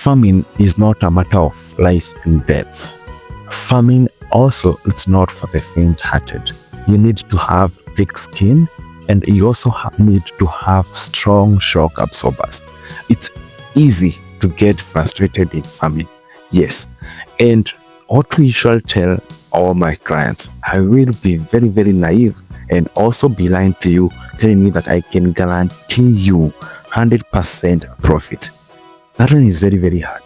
Farming is not a matter of life and death. Farming also, it's not for the faint-hearted. You need to have thick skin, and you also need to have strong shock absorbers. It's easy to get frustrated in farming, yes. And what we shall tell all my clients, I will be very, very naive and also be lying to you, telling you that I can guarantee you 100% profit. That one is very, very hard.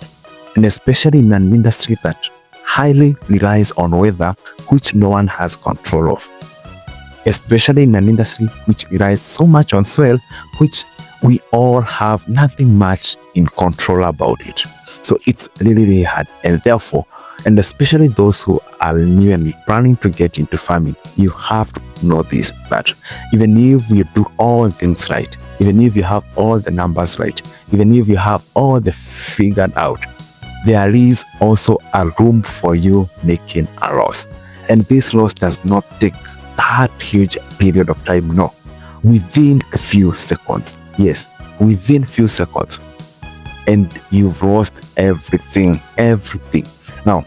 And especially in an industry that highly relies on weather, which no one has control of. Especially in an industry which relies so much on soil, which we all have nothing much in control about it. So it's really, really hard. And therefore, and especially those who are new and planning to get into farming, you have to know this, that even if you do all things right, even if you have all the numbers right, even if you have all the figured out, there is also a room for you making a loss. And this loss does not take that huge period of time, no. Within a few seconds, yes, within few seconds, and you've lost everything. Now,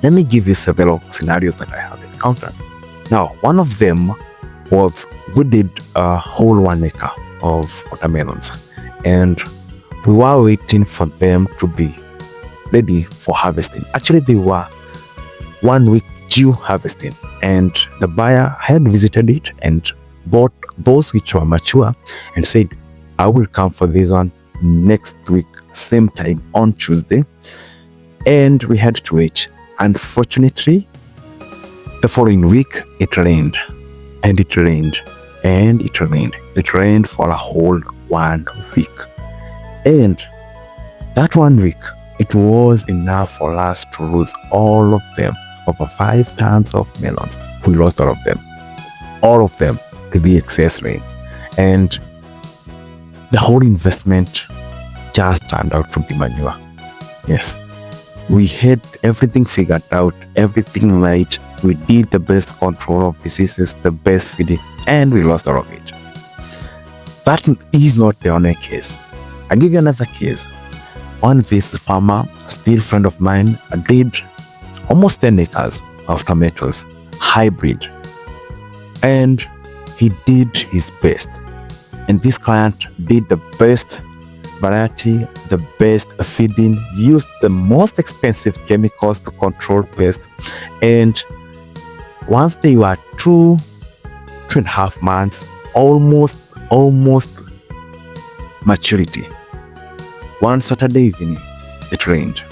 let me give you several scenarios that I have encountered. Now, one of them was, we did a whole 1 acre of watermelons, and we were waiting for them to be ready for harvesting. Actually, they were 1 week due harvesting, and the buyer had visited it and bought those which were mature and said, I will come for this one next week, same time on Tuesday. And we had to wait. Unfortunately, the following week it rained, and it rained, and it rained. It rained for a whole 1 week. And that 1 week, it was enough for us to lose all of them. Over 5 tons of melons. We lost all of them to the excess rain. And the whole investment just turned out to be manure. Yes. We had everything figured out, everything right. We did the best control of diseases, the best feeding, and we lost all of it. That is not the only case. I'll give you another case. One this farmer, still friend of mine, did almost 10 acres of tomatoes, hybrid. And he did his best. And this client did the best variety, the best feeding, used the most expensive chemicals to control pest. And once they were 2.5 months, almost maturity, one Saturday evening, it rained.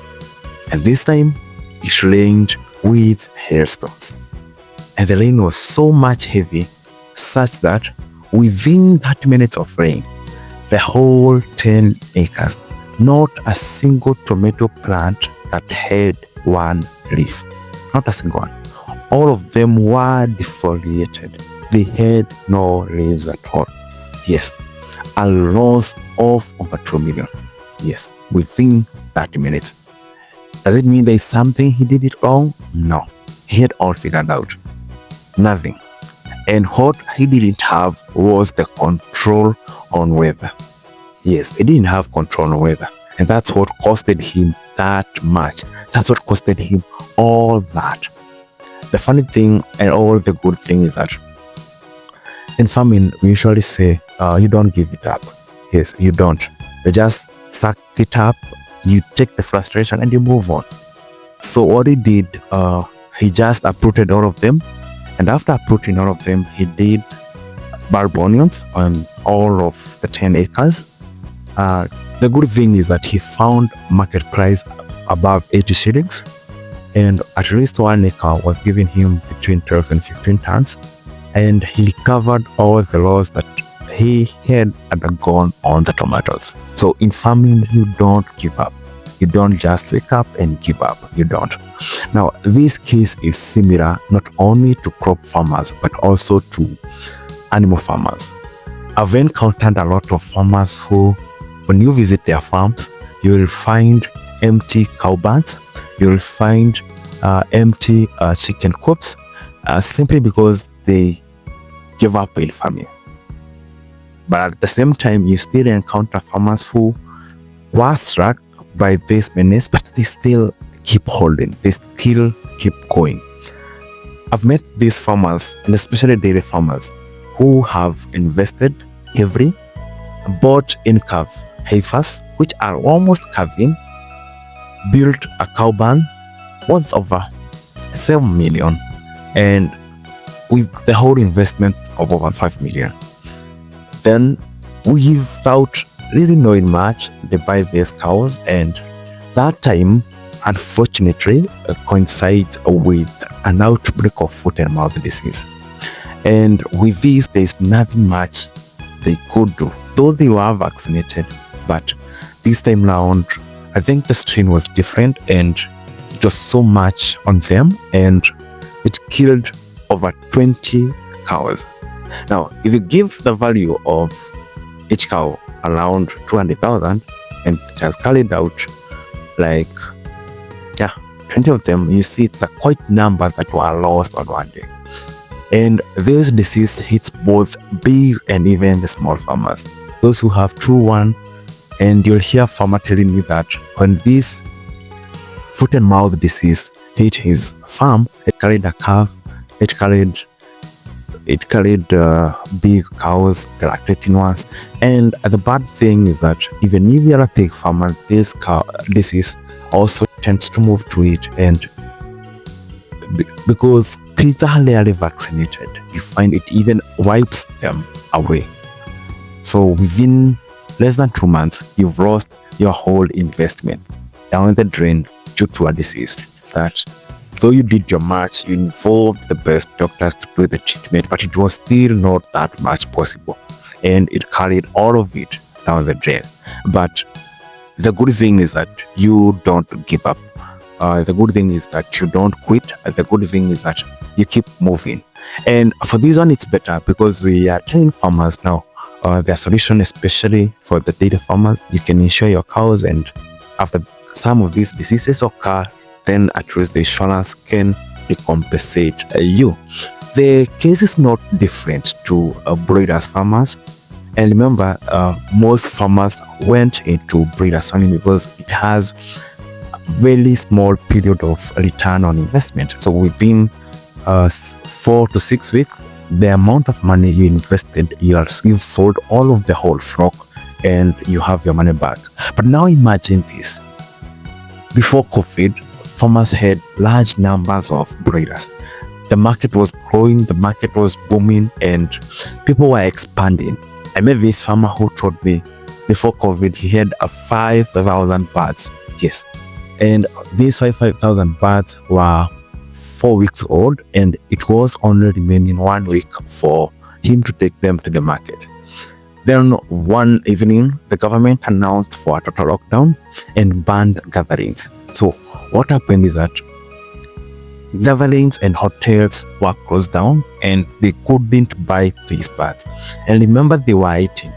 And this time, it rained with hailstones. And the rain was so much heavy, such that within 30 minutes of rain, the whole 10 acres, not a single tomato plant that had one leaf. Not a single one. All of them were defoliated. They had no leaves at all. Yes, a loss of over 2 million. Yes, within 30 minutes. Does it mean there is something he did it wrong? No. He had all figured out. Nothing. And what he didn't have was the control on weather. Yes, he didn't have control on weather. And that's what costed him that much. That's what costed him all that. The funny thing and all the good thing is that in farming, we usually say, you don't give it up. Yes, you don't. You just suck it up, you take the frustration and you move on. So what he did, he just uprooted all of them. And after uprooting all of them, he did bulb onions on all of the 10 acres. The good thing is that he found market price above 80 shillings. And at least 1 acre was giving him between 12 and 15 tons. And he recovered all the loss that he had undergone on the tomatoes. So in farming, you don't give up. You don't just wake up and give up. You don't. Now, this case is similar not only to crop farmers, but also to animal farmers. I've encountered a lot of farmers who, when you visit their farms, you will find empty cow barns. You will find empty chicken coops, simply because they give up in farming. But at the same time, you still encounter farmers who were struck by this menace, but they still keep holding. They still keep going. I've met these farmers, and especially dairy farmers, who have invested heavily, bought in calf heifers, which are almost calving, built a cow barn worth over 7 million, and with the whole investment of over 5 million. Then, without really knowing much, they buy these cows, and that time, unfortunately, coincides with an outbreak of foot and mouth disease. And with this, there's nothing much they could do, though they were vaccinated. But this time round, I think the strain was different, and it was so much on them, and it killed over 20 cows. Now, if you give the value of each cow around 200,000, and it has carried out like 20 of them, you see it's a quite number that were lost on one day. And this disease hits both big and even the small farmers, those who have true one. And you'll hear farmer telling me that when this foot and mouth disease hit his farm, it carried a calf, it carried big cows, the lactating ones. And the bad thing is that even if you're a pig farmer, this disease also tends to move to it, and because pigs are rarely vaccinated, you find it even wipes them away. So within less than 2 months, you've lost your whole investment down the drain due to a disease that, though you did your much, you involved the best doctors to do the treatment, but it was still not that much possible, and it carried all of it down the drain. But the good thing is that you don't give up. The good thing is that you don't quit. The good thing is that you keep moving. And for this one, it's better because we are telling farmers now, their solution, especially for the dairy farmers, you can insure your cows, and after some of these diseases occur, then at least the insurance can compensate you. The case is not different to breeders farmers. And remember, most farmers went into breeders farming because it has a very small period of return on investment. So within 4 to 6 weeks, the amount of money you invested, you've sold all of the whole flock, and you have your money back. But now imagine this. Before COVID, farmers had large numbers of breeders. The market was growing, the market was booming, and people were expanding. I met this farmer who told me before COVID he had 5,000 birds. Yes. And these 5,000 birds were 4 weeks old, and it was only remaining 1 week for him to take them to the market. Then one evening, the government announced for a total lockdown and banned gatherings. So what happened is that gatherings and hotels were closed down, and they couldn't buy these birds. And remember, they were eating.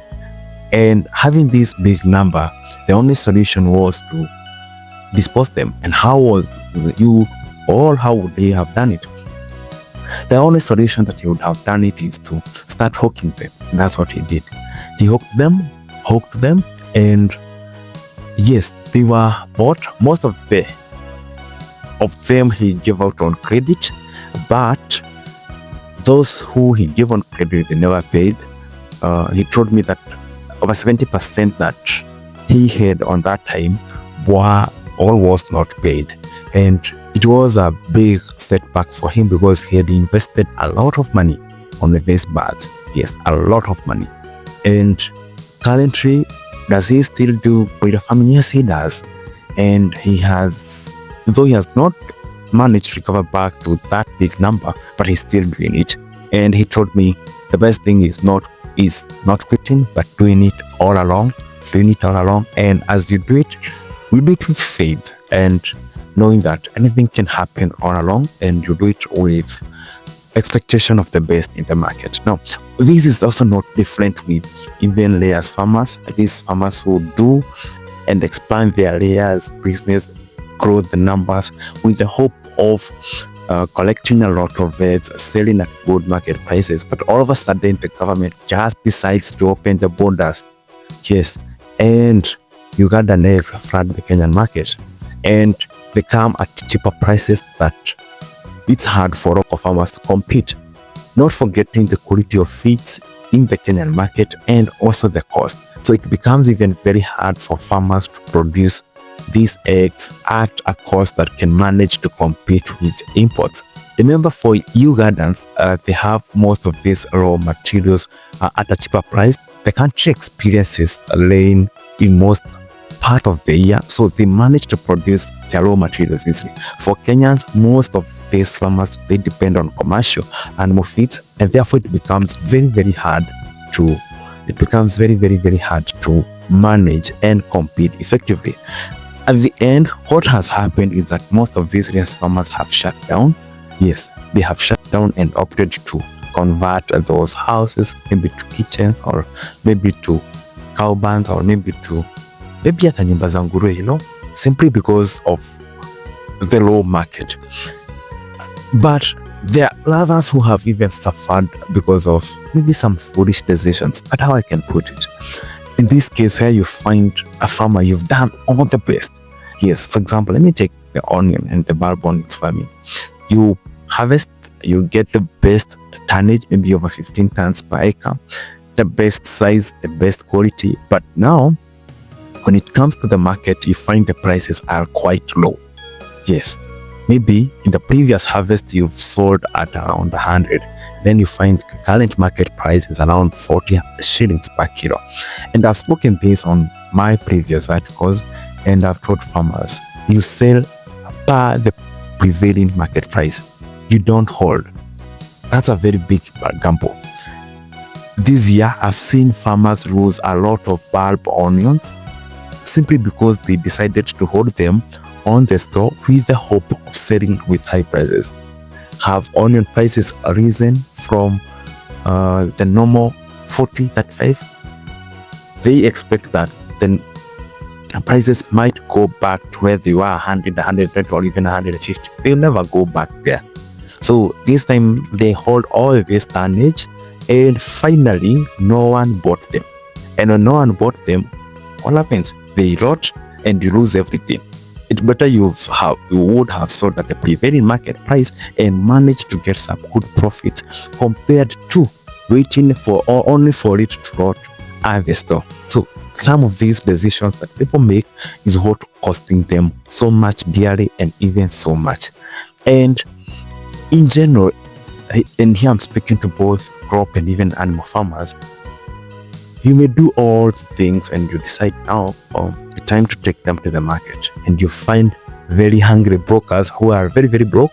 And having this big number, the only solution was to dispose them. And how would they have done it? The only solution that he would have done it is to start hawking them. And that's what he did. He hawked them, and yes, they were bought. Most of them he gave out on credit, but those who he gave on credit, they never paid. He told me that over 70% that he had on that time was not paid, and it was a big setback for him because he had invested a lot of money on these birds. Yes, a lot of money. And currently, does he still do breeder farming? Yes, he does. And though he has not managed to recover back to that big number, but he's still doing it. And he told me the best thing is not quitting, but doing it all along. And as you do it, we do it with faith and knowing that anything can happen all along, and you do it with expectation of the best in the market. Now, this is also not different with even layers farmers. These farmers who do and expand their layers business, grow the numbers with the hope of collecting a lot of eggs, selling at good market prices. But all of a sudden, the government just decides to open the borders. Yes, and Ugandan eggs flood the Kenyan market, and they come at cheaper prices that it's hard for local farmers to compete. Not forgetting the quality of feeds in the Kenyan market and also the cost. So it becomes even very hard for farmers to produce these eggs at a cost that can manage to compete with imports. Remember, for Ugandans, they have most of these raw materials at a cheaper price. The country experiences rain in most part of the year, so they manage to produce their raw materials easily. For Kenyans, most of these farmers, they depend on commercial animal feeds, and therefore it becomes very hard to manage and compete effectively. At the end, what has happened is that most of these rice farmers have shut down. Yes, they have shut down and opted to convert those houses maybe to kitchens, or maybe to cow barns, or maybe hata nyumba za nguruwe, simply because of the low market. But there are others who have even suffered because of maybe some foolish decisions. That's how I can put it. In this case, where you find a farmer, you've done all the best. Yes, for example, let me take the onion and the bulb onions farming. You harvest, you get the best tonnage, maybe over 15 tons per acre, the best size, the best quality. But now, when it comes to the market, you find the prices are quite low. Yes, maybe in the previous harvest, you've sold at around 100. Then you find current market price is around 40 shillings per kilo. And I've spoken this on my previous articles, and I've told farmers, you sell per the prevailing market price. You don't hold. That's a very big gamble. This year, I've seen farmers lose a lot of bulb onions simply because they decided to hold them on the store with the hope of selling with high prices. Have onion prices risen from the normal 40, 35? They expect that then prices might go back to where they were 100, 120, or even 150. They'll never go back there. So this time they hold all this tonnage, and finally no one bought them. And when no one bought them, what happens? They rot and you lose everything. It's better you would have sold at the prevailing market price and managed to get some good profits compared to waiting for or only for it to rot at the store. So some of these decisions that people make is what costing them so much dearly, and even so much. And in general, and here I'm speaking to both crop and even animal farmers, you may do all the things and you decide now, the time to take them to the market, and you find very hungry brokers who are very broke,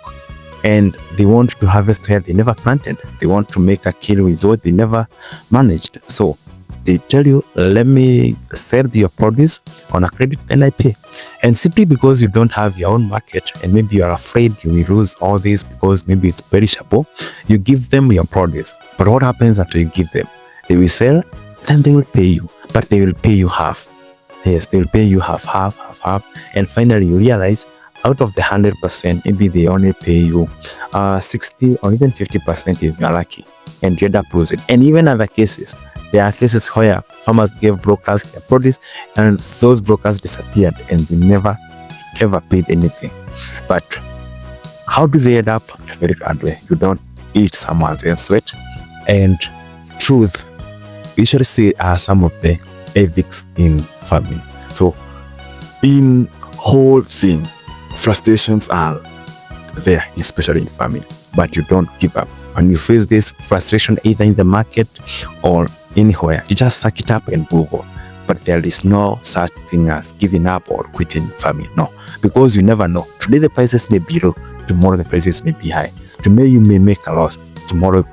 and they want to harvest where they never planted. They want to make a kill with what they never managed. So they tell you, let me sell your produce on a credit and I pay. And simply because you don't have your own market, and maybe you are afraid you will lose all this because maybe it's perishable, you give them your produce. But what happens after you give them? They will sell, then they will pay you, but they will pay you half. Yes, they will pay you half. And finally you realize out of the 100%, maybe they only pay you 60 or even 50% if you're lucky, and you end up losing. And even other cases, there are cases where farmers gave brokers their produce, and those brokers disappeared and they never ever paid anything. But how do they end up? Very bad way. You don't eat someone's sweat. And truth, we should see some of the ethics in farming. So in whole thing, frustrations are there, especially in farming, but you don't give up. When you face this frustration, either in the market or anywhere, you just suck it up and move on. But there is no such thing as giving up or quitting farming. No, because you never know. Today the prices may be low, tomorrow the prices may be high. Today you may make a loss, tomorrow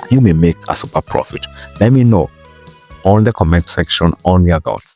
you may make a super profit. Let me know on the comment section on your thoughts.